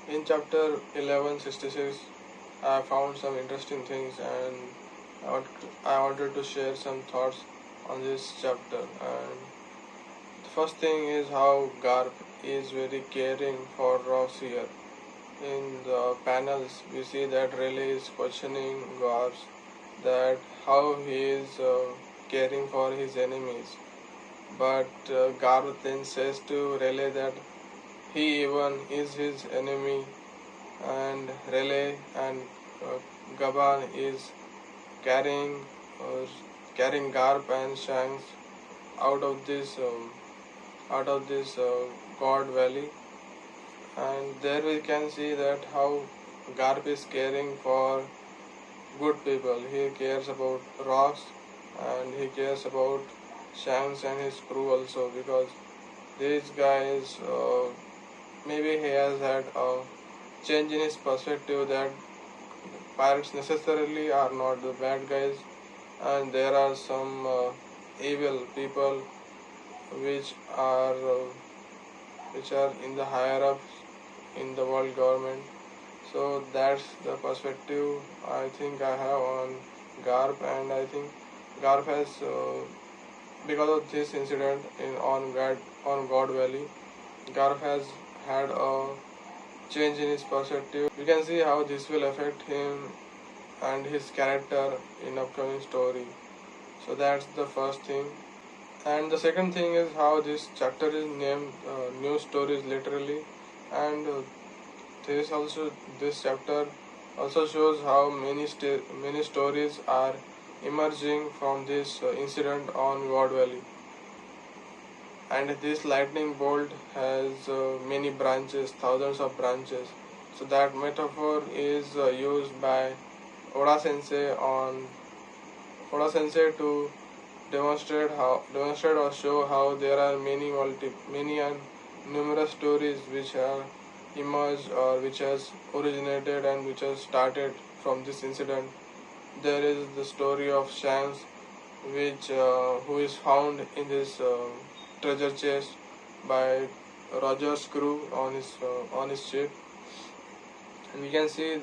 In chapter 1166, I found some interesting things, and I wanted to share some thoughts on this chapter. And the first thing is how Garp is very caring for Ross here. In the panels, we see that Rayleigh is questioning Garp that how he is caring for his enemies. But Garp then says to Rayleigh that he even is his enemy, and Rayleigh and uh, Gaban is carrying uh, carrying Garp and Shanks out of this God Valley, and there we can see that how Garp is caring for good people. He cares about rocks, and he cares about Shanks and his crew also, because these guys maybe he has had a change in his perspective that pirates necessarily are not the bad guys, and there are some evil people which are uh, which are in the higher ups in the world government. So that's the perspective I think I have on Garp, and I think Garp has because of this incident in on God Valley, Garp has had a change in his perspective. We can see how this will affect him and his character in upcoming story. So that's the first thing. And the second thing is how this chapter is named New Stories literally, and this chapter also shows how many stories are emerging from this incident on God Valley. And this lightning bolt has many branches, thousands of branches. So that metaphor is used by Oda Sensei on Oda Sensei to demonstrate or show how there are many and numerous stories which have emerged or which has originated and which has started from this incident. There is the story of Shanks, which who is found in this treasure chest by Roger's crew on his ship, and we can see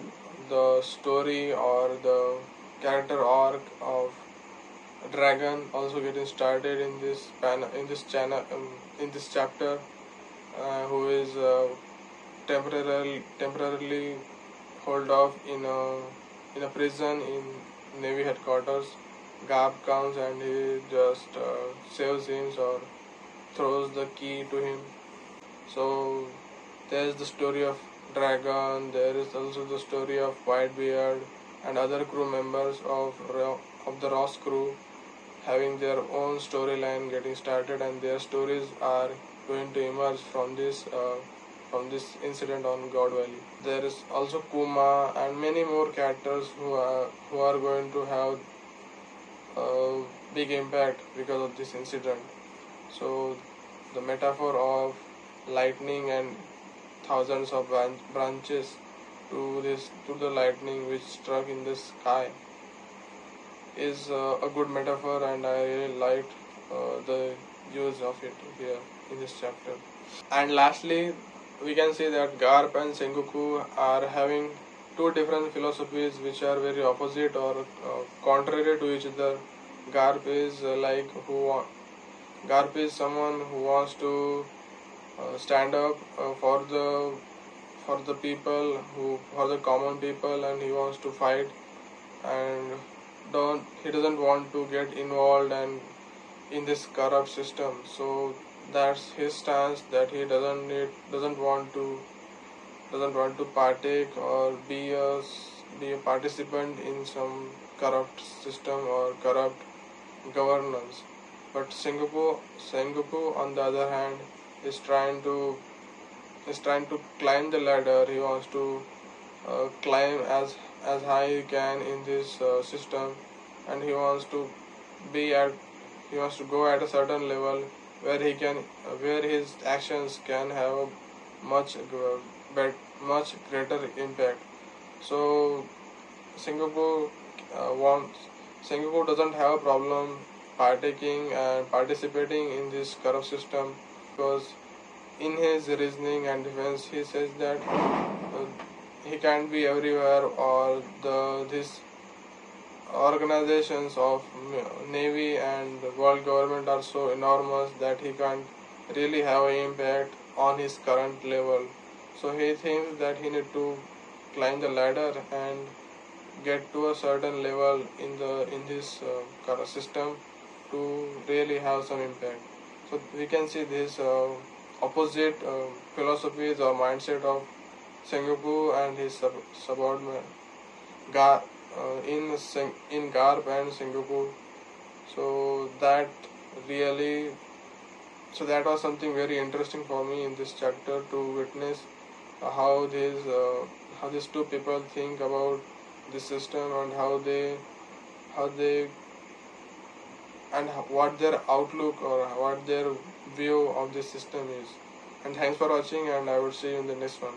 the story or the character arc of Dragon also getting started in this chapter, who is temporarily hold off in a prison in Navy headquarters. Garp comes and he just saves him or throws the key to him. So there is the story of Dragon. There is also the story of Whitebeard and other crew members of the Ross crew having their own storyline getting started, and their stories are going to emerge from this incident on God Valley. There is also Kuma and many more characters who are going to have a big impact because of this incident. So the metaphor of lightning and thousands of branches to the lightning which struck in the sky is a good metaphor, and I really liked the use of it here in this chapter. And lastly, we can see that Garp and Sengoku are having two different philosophies which are very opposite or contrary to each other. Garp is Garp is someone who wants to stand up for the people who for the common people, and he wants to fight, and don't he doesn't want to get involved and in this corrupt system. So that's his stance, that he doesn't want to partake or be a participant in some corrupt system or corrupt governance. But Sengoku on the other hand is trying to climb the ladder. He wants to climb as high he can in this system, and be at he wants to go at a certain level where his actions can have a much greater impact. So Singapore wants Singapore doesn't have a problem partaking and participating in this corrupt system, because in his reasoning and defense, he says that he can't be everywhere, or these organizations of Navy and world government are so enormous that he can't really have an impact on his current level. So he thinks that he need to climb the ladder and get to a certain level in this current system to really have some impact. So we can see this opposite philosophies or mindset of Sengoku and his subordinate in Garp and Sengoku. So really, that was something very interesting for me in this chapter to witness how these two people think about the system, and how they and what their outlook or what their view of this system is. And thanks for watching, and I will see you in the next one.